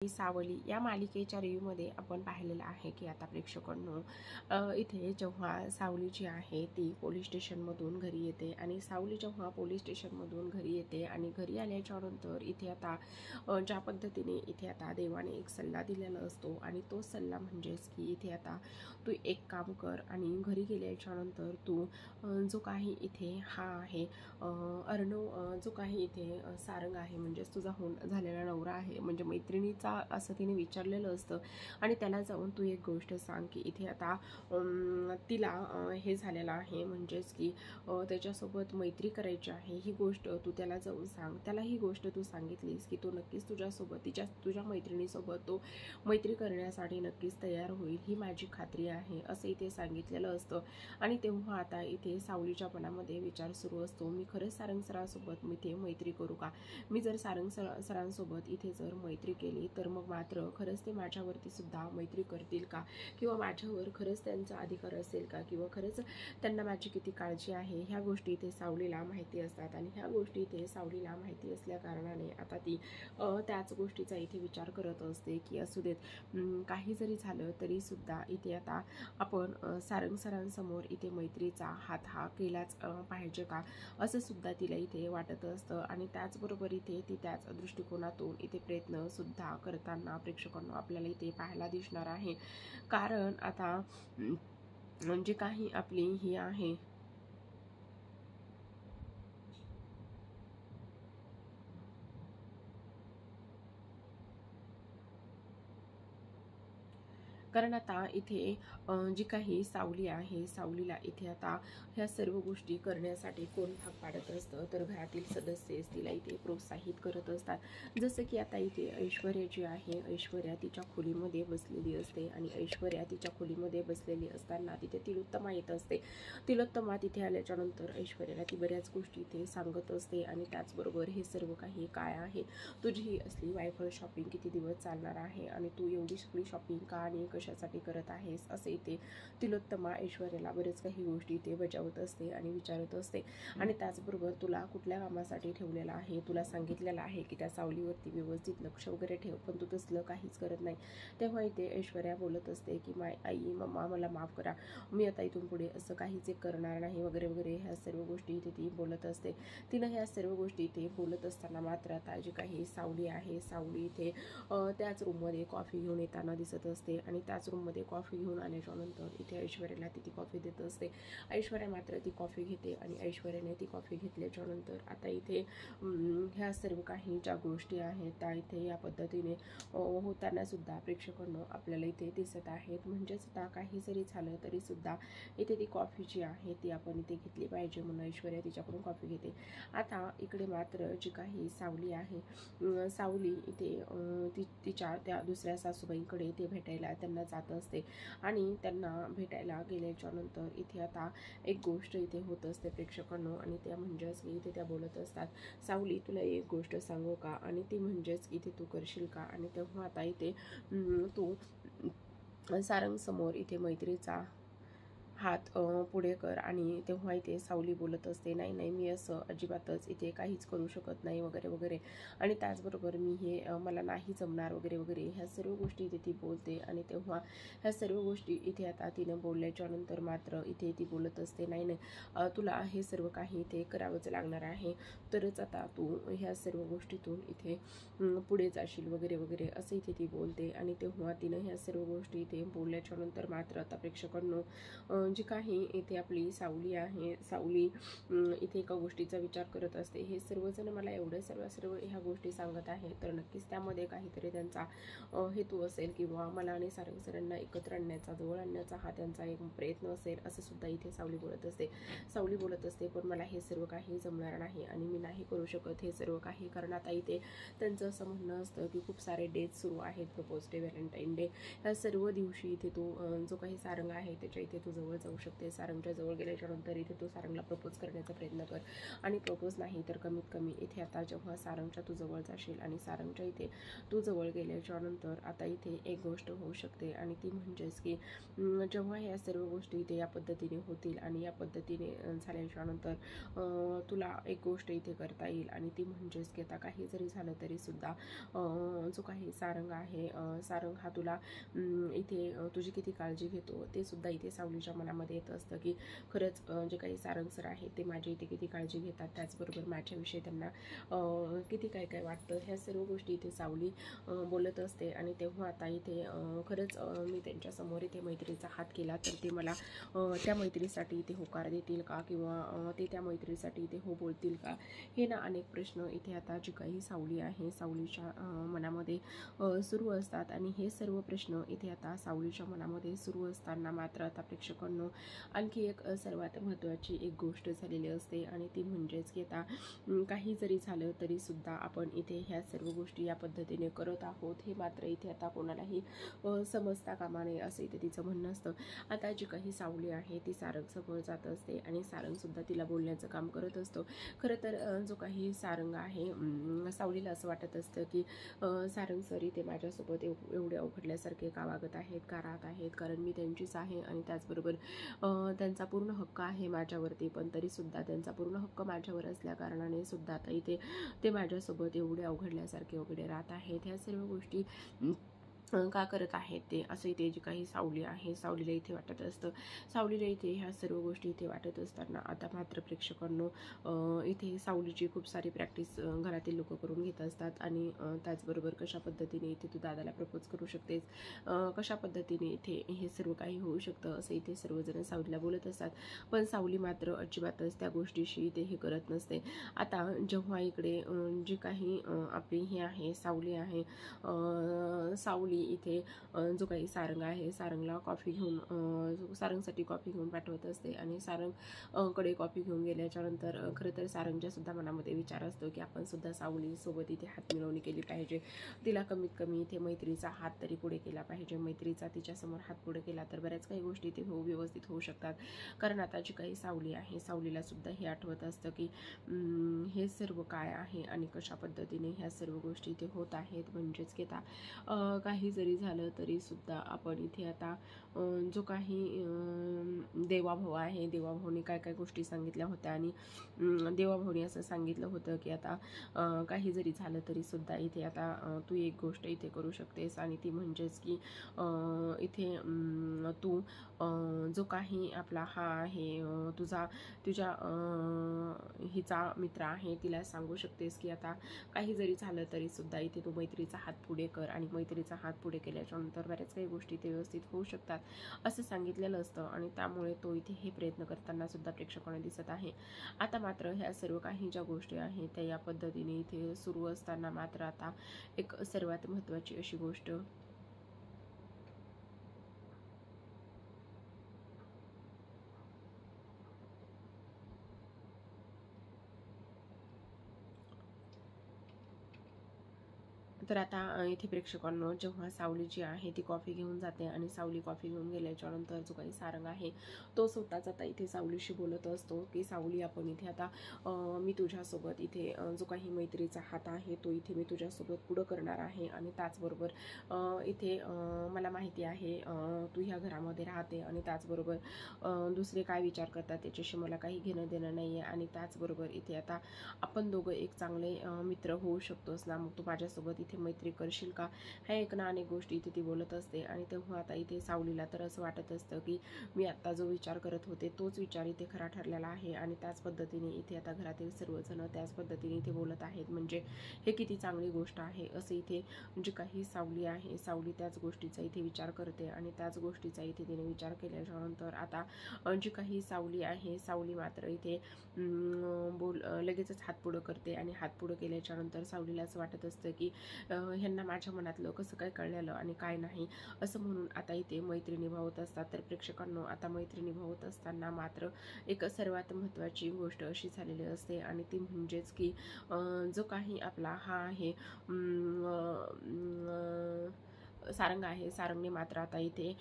सावली या मालिकेच्या रिव्ह्यूमध्ये आपण पाहिलेलं आहे की आता प्रेक्षकांनो इथे जेव्हा सावली जी आहे ती पोलीस स्टेशनमधून घरी येते आणि सावली जेव्हा पोलीस स्टेशनमधून घरी येते आणि घरी आल्याच्या नंतर इथे आता ज्या पद्धतीने इथे आता देवाने एक सल्ला दिलेला असतो आणि तो सल्ला म्हणजेच की इथे आता तू एक काम कर आणि घरी गेल्याच्या नंतर तू जो काही इथे हा आहे अर्णव जो काही इथे सारंग आहे म्हणजेच तुझा होऊन झालेला नवरा आहे म्हणजे मैत्रिणीचा असं तिने विचारलेलं असतं आणि त्याला जाऊन तू एक गोष्ट सांग की इथे आता तिला हे झालेलं आहे म्हणजेच की त्याच्यासोबत मैत्री करायची आहे ही गोष्ट तू त्याला जाऊन सांग. त्याला ही गोष्ट तू सांगितलीस की तो नक्कीच तुझ्यासोबत तुझ्या मैत्रिणीसोबत तो मैत्री करण्यासाठी नक्कीच तयार होईल ही माझी खात्री आहे असं इथे सांगितलेलं असतं. आणि तेव्हा आता इथे सावलीच्या मनामध्ये विचार सुरू असतो मी खरंच सारंग सरांसोबत मी ते मैत्री करू का. मी जर सारंग सरांसोबत इथे जर मैत्री केली तर मग मात्र खरंच ते माझ्यावरती सुद्धा मैत्री करतील का किंवा माझ्यावर खरंच त्यांचा अधिकार असेल का किंवा खरंच त्यांना माझी किती काळजी आहे ह्या गोष्टी इथे सावलीला माहिती असतात. आणि ह्या गोष्टी इथे सावलीला माहिती असल्या कारणाने आता ती त्याच गोष्टीचा इथे विचार करत असते की असू देत काही जरी झालं तरी सुद्धा इथे आता आपण सारंग सरांसमोर इथे मैत्रीचा हात हा केलाच पाहिजे का असं सुद्धा तिला इथे वाटत असतं. आणि त्याचबरोबर इथे ती त्याच दृष्टिकोनातून इथे प्रयत्न सुद्धा करताना प्रेक्षकांना आपल्याला इथे पाहायला दिसणार आहे. कारण आता म्हणजे काही आपली ही आहे कारण आता इथे जी काही सावली आहे सावलीला इथे आता ह्या सर्व गोष्टी करण्यासाठी कोण भाग पाडत असतं तर घरातील सदस्य तिला इथे प्रोत्साहित करत असतात. जसं की आता इथे ऐश्वर्या जी आहे ऐश्वर्या तिच्या खोलीमध्ये बसलेली असते आणि ऐश्वर्या तिच्या खोलीमध्ये बसलेली असताना तिथे तिलोत्तमा येत असते. तिलोत्तमा तिथे आल्याच्या नंतर ऐश्वर्याला ती बऱ्याच गोष्टी इथे सांगत असते आणि त्याचबरोबर हे सर्व काही काय आहे तुझी ही असली वायफळ शॉपिंग किती दिवस चालणार आहे आणि तू एवढी सगळी शॉपिंग का आणि कशासाठी करत आहेस असे इथे तिलोत्तमा ऐश्वर्याला बरेच काही गोष्टी इथे बजावत असते आणि विचारत असते. आणि त्याचबरोबर तुला कुठल्या कामासाठी ठेवलेलं आहे तुला सांगितलेलं आहे की त्या सावलीवरती व्यवस्थित लक्ष वगैरे ठेव पण तू तसलं काहीच करत नाही. तेव्हा इथे ऐश्वर्या बोलत असते की आई मम्मा मला माफ करा मी आता इथून पुढे असं काहीच करणार नाही वगैरे वगैरे ह्या सर्व गोष्टी इथे ती बोलत असते. तिनं ह्या सर्व गोष्टी इथे बोलत असताना मात्र आता जी काही सावली आहे सावली इथे त्याच रूममध्ये कॉफी घेऊन येताना दिसत असते आणि त्याच रूममध्ये कॉफी घेऊन आल्याच्या नंतर इथे ऐश्वर्याला ती कॉफी देत असते. ऐश्वर्या मात्र ती कॉफी घेते आणि ऐश्वर्याने ती कॉफी घेतल्याच्या नंतर आता इथे ह्या सर्व काही ज्या गोष्टी आहेत त्या इथे या पद्धतीने होताना सुद्धा प्रेक्षकांना आपल्याला इथे दिसत आहेत. म्हणजेच आता काही जरी झालं तरी सुद्धा इथे ती कॉफी जी आहे ती आपण इथे घेतली पाहिजे म्हणून ऐश्वर्या तिच्याकडून कॉफी घेते. आता इकडे मात्र जी काही सावली आहे सावली इथे तिच्या त्या दुसऱ्या सासूबाईंकडे ते भेटायला त्यांना जात असते आणि त्यांना भेटायला गेल्याच्या नंतर इथे आता एक गोष्ट इथे होत असते प्रेक्षकांनो आणि त्या म्हणजेच इथे त्या बोलत असतात सावली तुला एक गोष्ट सांगू का आणि ती म्हणजेच इथे तू करशील का. आणि तेव्हा आता इथे तू सारंग समोर इथे मैत्रीचा हात पुढे कर आणि तेव्हा इथे सावली बोलत असते नाही नाही मी असं अजिबातच इथे काहीच करू शकत नाही वगैरे वगैरे आणि त्याचबरोबर मी हे मला नाही जमणार वगैरे वगैरे ह्या सर्व गोष्टी इथे ती बोलते. आणि तेव्हा ह्या सर्व गोष्टी इथे आता तिनं बोलल्याच्या नंतर मात्र इथे ती बोलत असते नाही नाही तुला हे सर्व काही इथे करावंच लागणार आहे तरच आता तू ह्या सर्व गोष्टीतून इथे पुढे जाशील वगैरे वगैरे असं इथे ती बोलते. आणि तेव्हा तिनं ह्या सर्व गोष्टी इथे बोलल्याच्या नंतर मात्र आता प्रेक्षकांनो जी काही इथे आपली सावली आहे सावली इथे एका गोष्टीचा विचार करत असते हे सर्वजण मला एवढे सर्व ह्या गोष्टी सांगत आहे तर नक्कीच त्यामध्ये काहीतरी त्यांचा हेतू असेल किंवा मला आणि सारंग सरांना एकत्र आणण्याचा जवळ आणण्याचा हा त्यांचा एक प्रयत्न असेल असं सुद्धा इथे सावली बोलत असते. सावली बोलत असते पण मला हे सर्व काही जमणार नाही आणि मी नाही करू शकत हे सर्व काही कारण आता इथे त्यांचं असं म्हणणं असतं की खूप सारे डेज सुरू आहेत प्रपोज डे व्हॅलेंटाईन डे ह्या सर्व दिवशी इथे तो जो काही सारंग आहे त्याच्या इथे तू जवळ जाऊ शकते. सारंगच्या जवळ गेल्याच्या नंतर इथे तू सारंगला प्रपोज करण्याचा प्रयत्न कर आणि प्रपोज नाही तर कमीत कमी इथे आता जेव्हा सारंगच्या तू जवळ जाशील आणि सारंगच्या इथे तू जवळ गेल्याच्या नंतर आता इथे एक गोष्ट होऊ शकते आणि ती म्हणजेच की जेव्हा या सर्व गोष्टी इथे या पद्धतीने होतील आणि या पद्धतीने झाल्याच्या नंतर तुला एक गोष्ट इथे करता येईल आणि ती म्हणजेच की आता काही जरी झालं तरी सुद्धा जो काही सारंग आहे, सारंग हा तुला इथे तुझी किती काळजी घेतो ते सुद्धा इथे सावलीच्या मनामध्ये येत असतं की खरंच जे काही सारंग सर आहे ते माझी इथे किती काळजी घेतात, त्याचबरोबर माझ्याविषयी त्यांना किती काय काय वाटतं, ह्या सर्व गोष्टी इथे सावली बोलत असते. आणि तेव्हा आता इथे खरंच मी त्यांच्यासमोर इथे मैत्रीचा हात केला तर ते मला त्या मैत्रीसाठी इथे होकार देतील का, किंवा ते त्या मैत्रीसाठी इथे हो बोलतील का, हे ना अनेक प्रश्न इथे आता जी काही सावली आहे सावलीच्या मनामध्ये सुरू असतात. आणि हे सर्व प्रश्न इथे आता सावलीच्या मनामध्ये सुरू असताना मात्र आता प्रेक्षकांनो आणखी एक सर्वात महत्त्वाची एक गोष्ट झालेली असते आणि ती म्हणजेच की आता काही जरी झालं तरी सुद्धा आपण इथे ह्या सर्व गोष्टी या पद्धतीने करत आहोत हे मात्र इथे आता कोणालाही समजता कामा नये असं इथे तिचं म्हणणं असतं. आता जी काही सावली आहे ती सारंग समोर जात असते आणि सारंग सुद्धा तिला बोलण्याचं काम करत असतो. खरं तर जो काही सारंग आहे सावलीला असं वाटत असतं की सारंग सर इथे माझ्यासोबत एवढे अवघडल्यासारखे का वागत आहेत, का राहत आहेत, कारण मी त्यांचीच आहे आणि त्याचबरोबर त्यांचा पूर्ण हक्क आहे माझ्यावरती, पण तरीसुद्धा त्यांचा पूर्ण हक्क माझ्यावर असल्या कारणाने सुद्धा आता इथे ते माझ्यासोबत एवढे अवघडल्यासारखे वगैरे राहत आहेत. ह्या सर्व गोष्टी का करत आहेत ते असं इथे जी काही सावली आहे सावलीला इथे वाटत असतं. सावलीला इथे ह्या सर्व गोष्टी इथे वाटत असताना आता मात्र प्रेक्षकांनो इथे सावलीची खूप सारी प्रॅक्टिस घरातील लोक करून घेत असतात आणि त्याचबरोबर कशा पद्धतीने इथे तू दादाला प्रपोज करू शकतेस, कशा पद्धतीने इथे हे सर्व काही होऊ शकतं असं इथे सर्वजण सावलीला बोलत असतात. पण सावली मात्र अजिबातच त्या गोष्टीशी इथे हे करत नसते. आता जेव्हा इकडे जी काही आपली हे आहे सावली आहे, सावली इथे जो काही सारंग आहे सारंगला कॉफी घेऊन सारंगसाठी कॉफी घेऊन पाठवत असते आणि सारंग कडे कॉफी घेऊन गेल्याच्या नंतर खरं तर सारंगच्या सुद्धा मनामध्ये विचार असतो की आपण सुद्धा सावली सोबत इथे हात मिळवणी केली पाहिजे, तिला कमीत कमी इथे मैत्रीचा हात तरी पुढे केला पाहिजे, मैत्रीचा तिच्यासमोर हात पुढे केला तर बऱ्याच काही गोष्टी इथे व्यवस्थित होऊ शकतात. कारण आता जी काही सावली आहे सावलीला सुद्धा हे आठवत असतं की हे सर्व काय आहे आणि कशा पद्धतीने ह्या सर्व गोष्टी इथे होत आहेत. म्हणजेच की आता काही जरी झालं तरी सुद्धा आपण इथे आता जो काही देवाभाऊ आहे देवाभाऊने काय काय गोष्टी सांगितल्या होत्या आणि देवाभाऊने असं सांगितलं होतं की आता काही जरी झालं तरी सुद्धा इथे आता तू एक गोष्ट इथे करू शकतेस आणि ती म्हणजेच की इथे तू जो काही आपला हा आहे तुझ्या हिचा मित्र आहे तिला सांगू शकतेस की आता काही जरी झालं तरी सुद्धा इथे तू मैत्रीचा हात पुढे कर आणि मैत्रीचा हात पुढे केल्याच्या नंतर बऱ्याच काही गोष्टी ते व्यवस्थित होऊ शकतात असं सांगितलेलं असतं आणि त्यामुळे तो इथे हे प्रयत्न करताना सुद्धा प्रेक्षकांना दिसत आहे. आता मात्र ह्या सर्व काही ज्या गोष्टी आहेत त्या या पद्धतीने इथे सुरू असताना मात्र आता एक सर्वात महत्त्वाची अशी गोष्ट तर आता इथे प्रेक्षकांनो जेव्हा सावली जी आहे ती कॉफी घेऊन जाते आणि सावली कॉफी घेऊन गेल्याच्या नंतर जो काही सारंग आहे तो स्वतःच आता इथे सावलीशी बोलत असतो की सावली आपण इथे आता मी तुझ्यासोबत इथे जो काही मैत्रीचा हात आहे तो इथे मी तुझ्यासोबत पुढं करणार आहे आणि त्याचबरोबर इथे मला माहिती आहे तू ह्या घरामध्ये राहते आणि त्याचबरोबर दुसरे काय विचार करतात त्याच्याशी मला काही घेणं देणं नाही आहे आणि त्याचबरोबर इथे आता आपण दोघं एक चांगले मित्र होऊ शकतोस ना, मग तू माझ्यासोबत इथे मैत्री करशील का, ह्या एक ना अनेक गोष्टी इथे ती बोलत असते. आणि तेव्हा आता इथे सावलीला तर असं वाटत असतं की मी आत्ता जो विचार करत होते तोच विचार इथे खरा ठरलेला आहे आणि त्याच पद्धतीने इथे आता घरातील सर्वजण त्याच पद्धतीने इथे बोलत आहेत, म्हणजे हे किती चांगली गोष्ट आहे असं इथे जी काही सावली आहे सावली त्याच गोष्टीचा इथे विचार करते आणि त्याच गोष्टीचा इथे तिने विचार केल्याच्यानंतर आता जी काही सावली आहे सावली मात्र इथे लगेचच हात पुढं करते आणि हात पुढं केल्याच्या नंतर सावलीला असं वाटत असतं की ह्यांना माझ्या मनातलं कसं काय कळलेलं आणि काय नाही असं म्हणून आता इथे मैत्री निभावत असतात. तर प्रेक्षकांनो आता मैत्री निभावत असताना मात्र एक सर्वात महत्त्वाची गोष्ट अशी झालेली असते आणि ती म्हणजेच की जो काही आपला हा आहे सारंग आहे, सारंगने मात्र आता इथे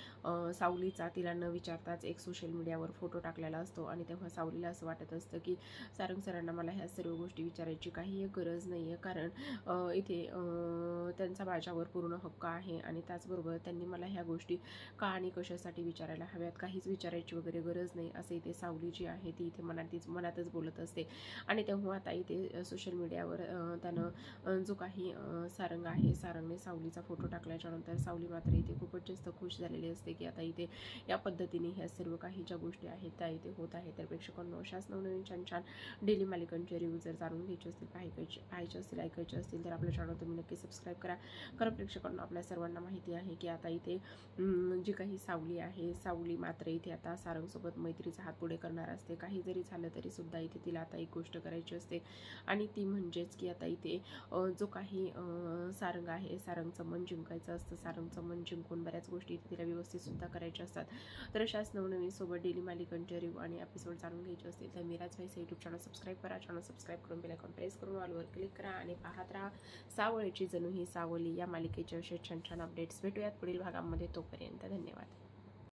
सावलीचा तिला न विचारताच एक सोशल मीडियावर फोटो टाकलेला असतो आणि तेव्हा सावलीला असं वाटत असतं की सारंग सरांना मला ह्या सर्व गोष्टी विचारायची काही गरज नाही आहे, कारण इथे त्यांचा माझ्यावर पूर्ण हक्क आहे आणि त्याचबरोबर त्यांनी मला ह्या गोष्टी का आणि कशासाठी विचारायला हव्यात, काहीच विचारायची वगैरे गरज नाही असे इथे सावली जी आहे ती इथे मनातच बोलत असते. आणि तेव्हा आता इथे सोशल मीडियावर त्यानं जो काही सारंग आहे, सारंगने सावलीचा फोटो टाकल्याच्यानंतर सावली मात्र इथे खूपच जास्त खुश झालेली असते की आता इथे या पद्धतीने ह्या सर्व काही ज्या गोष्टी आहेत त्या इथे होत आहेत. तर प्रेक्षकांनो, अशाच नवनवीन छान छान डेली मालिकांचे रिव्ह्यू जर जाणून घ्यायचे असतील, पाहायचे असतील, ऐकायचे असतील तर आपल्या चॅनल तुम्ही नक्की सबस्क्राईब करा. कारण प्रेक्षकांना आपल्या सर्वांना माहिती आहे की आता इथे जी काही सावली आहे, सावली मात्र इथे आता सारंगसोबत मैत्रीचा हात पुढे करणार असते. काही जरी झालं तरी सुद्धा इथे तिला आता एक गोष्ट करायची असते आणि ती म्हणजेच की आता इथे जो काही सारंग आहे, सारंगचं मन जिंकायचं असतं. सारंगचं मन जिंकून बऱ्याच गोष्टी इथे तिला व्यवस्थित सुद्धा करायच्या असतात. तर अशाच नवनवीन सोबत डेली मालिकांचे रिव्ह्यू आणि एपिसोड जाणून घ्यायचे असतील तर मिराज व्हायचं यूट्यूब चॅनल सबस्क्राईब करा. चॅनल सबस्क्राईब करून बेल आयकॉन प्रेस करून ऑलवर क्लिक करा आणि पाहत राहा सावळीची जणू ही सावली या मालिकेचे असे छान छान अपडेट्स. भेटूयात पुढील भागामध्ये, तोपर्यंत धन्यवाद.